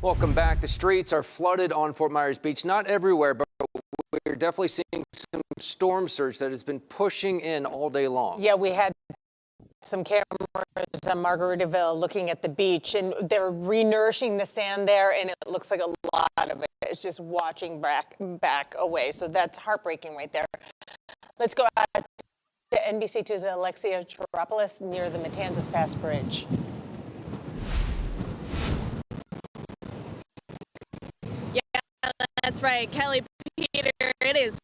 Welcome back. The streets are flooded on Fort Myers Beach. Not everywhere, but we're definitely seeing some storm surge that has been pushing in all day long. Yeah, we had some cameras on Margaritaville looking at the beach, and they're renourishing the sand there, and it looks like a lot of it is just watching back away. So that's heartbreaking right there. Let's go out to NBC2's Alexia Chiropoulos near the Matanzas Pass Bridge. That's right, Kelly, Peter, it is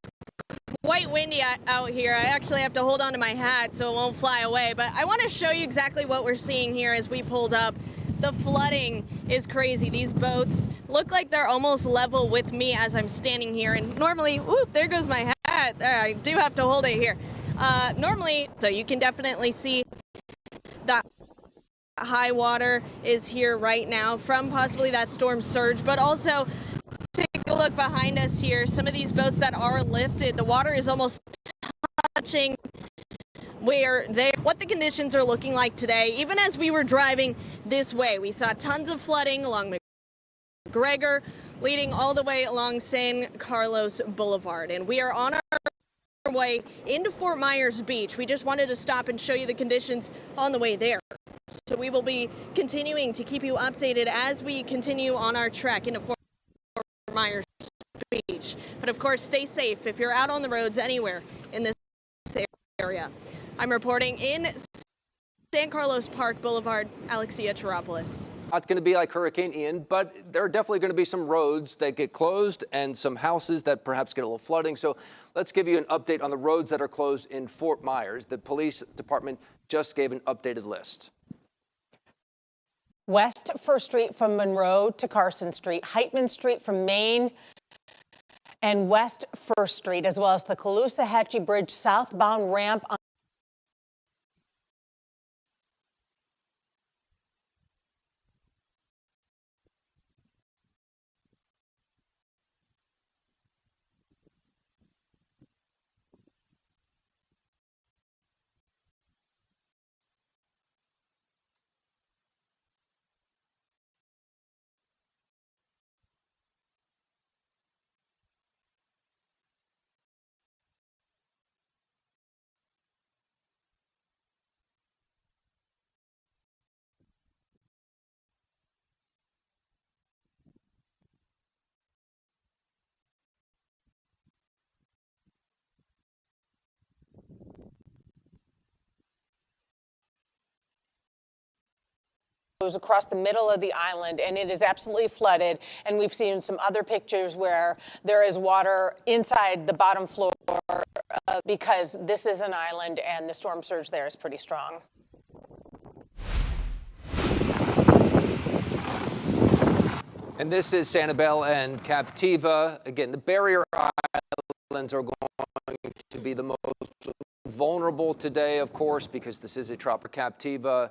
quite windy out here. I actually have to hold on to my hat so it won't fly away, but I want to show you exactly what we're seeing here as we pulled up. The flooding is crazy. These boats look like they're almost level with me as I'm standing here, and normally, whoop, there goes my hat. I do have to hold it here. Normally, so you can definitely see that high water is here right now from possibly that storm surge, but also take a look behind us here. Some of these boats that are lifted, the water is almost touching where what the conditions are looking like today. Even as we were driving this way, we saw tons of flooding along McGregor, leading all the way along San Carlos Boulevard. And we are on our way into Fort Myers Beach. We just wanted to stop and show you the conditions on the way there. So we will be continuing to keep you updated as we continue on our trek into Fort Myers Beach. But of course, stay safe if you're out on the roads anywhere in this area. I'm reporting in San Carlos Park Boulevard, Alexia Chiropoulos. It's going to be like Hurricane Ian, but there are definitely going to be some roads that get closed and some houses that perhaps get a little flooding. So let's give you an update on the roads that are closed in Fort Myers. The police department just gave an updated list. West 1st Street from Monroe to Carson Street, Heitman Street from Main and West 1st Street, as well as the Caloosahatchee Bridge southbound ramp on goes across the middle of the island, and it is absolutely flooded. And we've seen some other pictures where there is water inside the bottom floor because this is an island and the storm surge there is pretty strong. And this is Sanibel and Captiva. Again, the barrier islands are going to be the most vulnerable today, of course, because this is a tropical Captiva.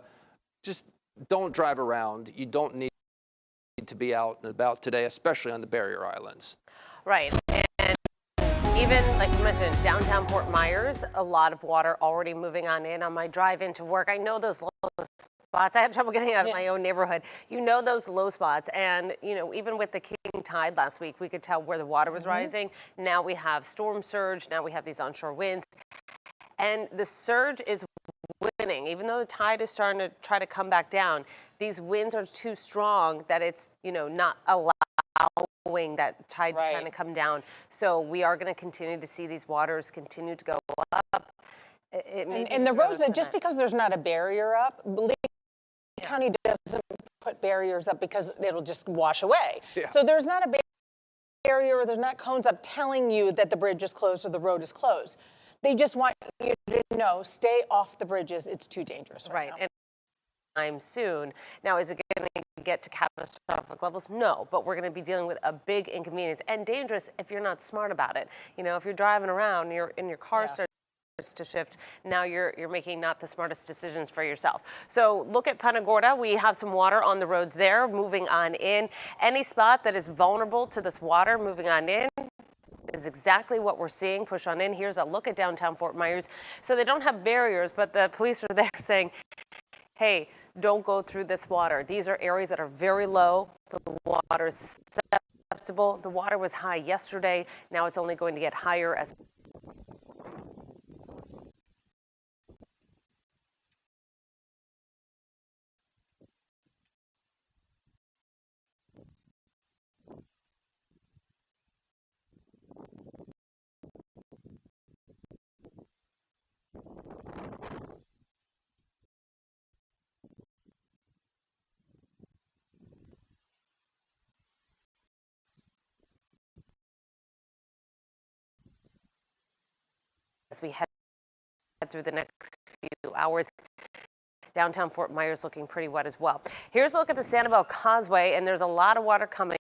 Just don't drive around. You don't need to be out and about today, especially on the barrier islands. Right. And even, like you mentioned, downtown Fort Myers, a lot of water already moving on in. On my drive into work, I know those low spots. I had trouble getting out of my own neighborhood. You know those low spots. And, you know, even with the king tide last week, we could tell where the water was rising. Now we have storm surge. Now we have these onshore winds. And the surge is winning. Even though the tide is starting to try to come back down, these winds are too strong that it's, you know, not allowing that tide to kind of come down. So we are going to continue to see these waters continue to go up. And the roads, just because there's not a barrier up, Lee County doesn't put barriers up because it'll just wash away. So there's not a barrier, or there's not cones up telling you that the bridge is closed or the road is closed. They just want you to know, stay off the bridges. It's too dangerous right now. And time soon. Now, is it going to get to catastrophic levels? No, but we're going to be dealing with a big inconvenience and dangerous if you're not smart about it. You know, if you're driving around, your car starts to shift, now you're making not the smartest decisions for yourself. So look at Punta Gorda. We have some water on the roads there. Moving on in. Any spot that is vulnerable to this water moving on in is exactly what we're seeing. Push on in. Here's a look at downtown Fort Myers. So they don't have barriers, but the police are there saying, hey, don't go through this water. These are areas that are very low. the water is susceptible. The water was high yesterday. Now it's only going to get higher as we head through the next few hours. Downtown Fort Myers looking pretty wet as well. Here's a look at the Sanibel Causeway, and there's a lot of water coming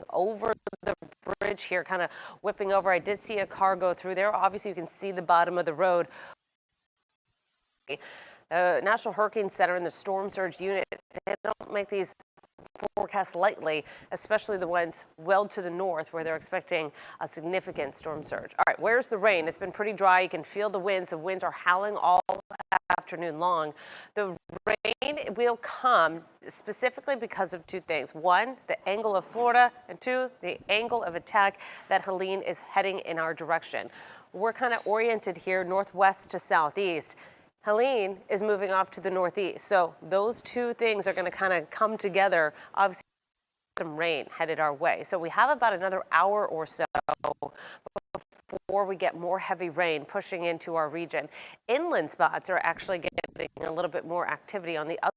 over the bridge here, kind of whipping over. I did see a car go through there. Obviously, you can see the bottom of the road. The National Hurricane Center and the Storm Surge Unit, they don't make these forecasts lightly, especially the ones well to the north where they're expecting a significant storm surge. All right, where's the rain? It's been pretty dry. You can feel the winds. The winds are howling all afternoon long. The rain will come specifically because of two things. One, the angle of Florida, and two, the angle of attack that Helene is heading in our direction. We're kind of oriented here northwest to southeast. Helene is moving off to the northeast. So those two things are going to kind of come together. Obviously, some rain headed our way. So we have about another hour or so before we get more heavy rain pushing into our region. Inland spots are actually getting a little bit more activity on the other.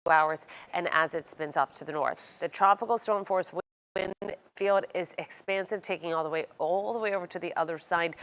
Hours and as it spins off to the north. The tropical storm force wind field is expansive, taking all the way over to the other side.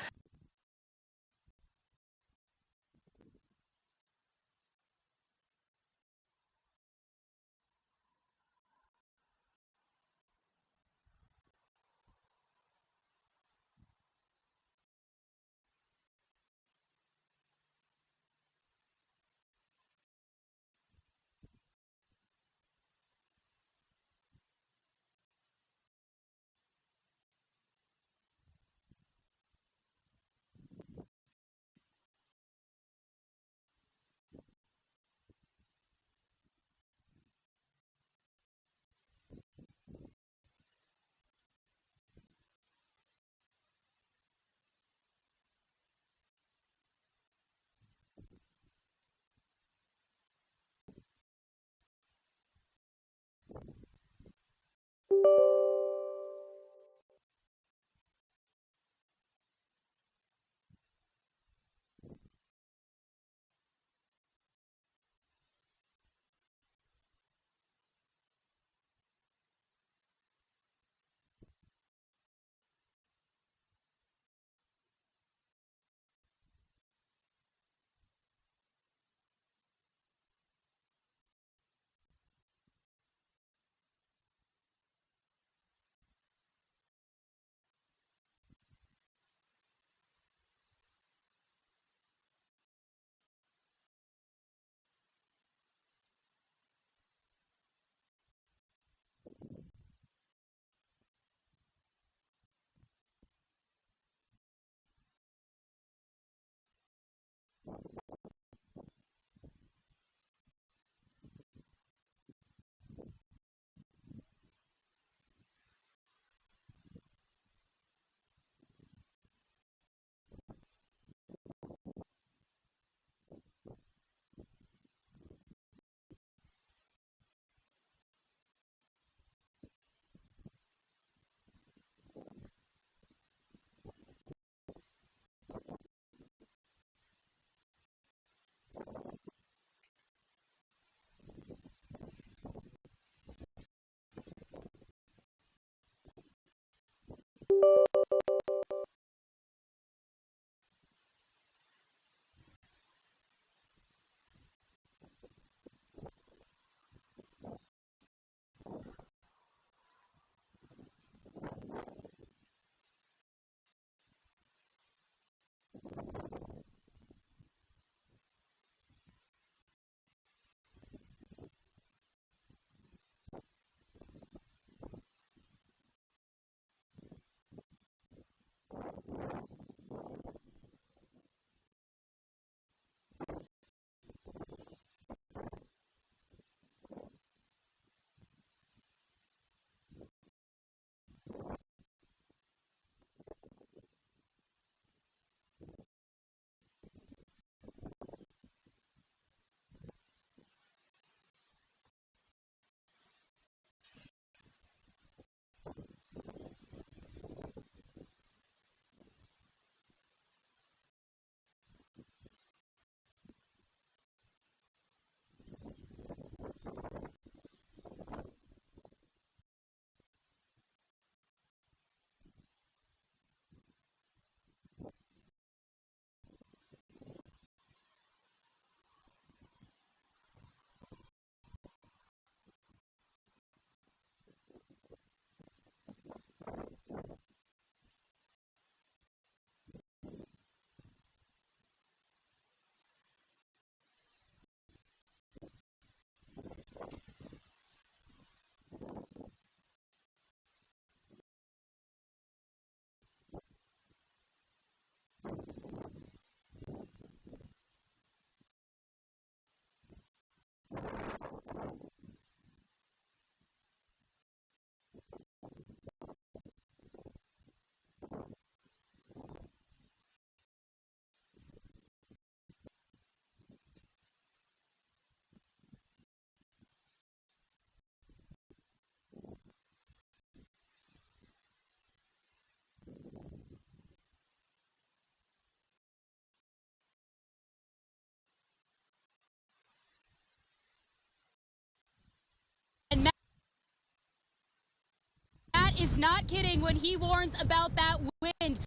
He's not kidding when he warns about that wind.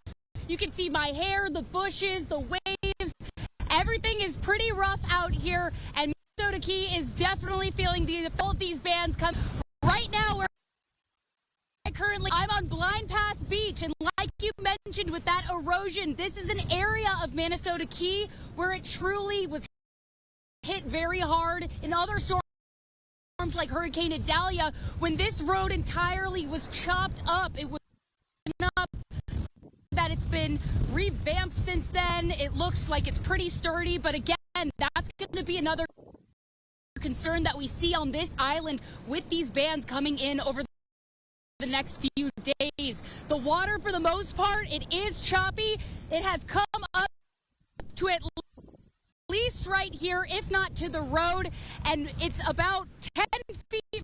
You can see my hair, the bushes, the waves. Everything is pretty rough out here, and Minnesota Key is definitely feeling the effect of these bands come. Right now, I'm on Blind Pass Beach, and like you mentioned with that erosion, this is an area of Minnesota Key where it truly was hit very hard in other storms like Hurricane Idalia. When this road entirely was chopped up, it was up. That it's been revamped since then. It looks like it's pretty sturdy, but again, that's going to be another concern that we see on this island with these bands coming in over the next few days. The water, for the most part, it is choppy. It has come up to at least right here, if not to the road, and it's about 10 feet.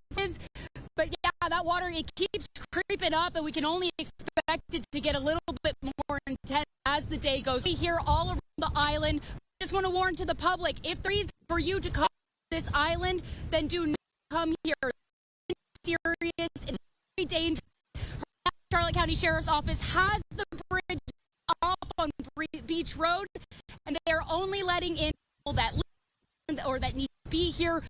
But yeah, that water, it keeps creeping up, and we can only expect it to get a little bit more intense as the day goes. We hear all around the island. Just want to warn to the public, if there is for you to come to this island, then do not come here. It's serious. It's very dangerous. Charlotte County Sheriff's Office has the bridge off on Beach Road, and they're only letting in people that live or that need to be here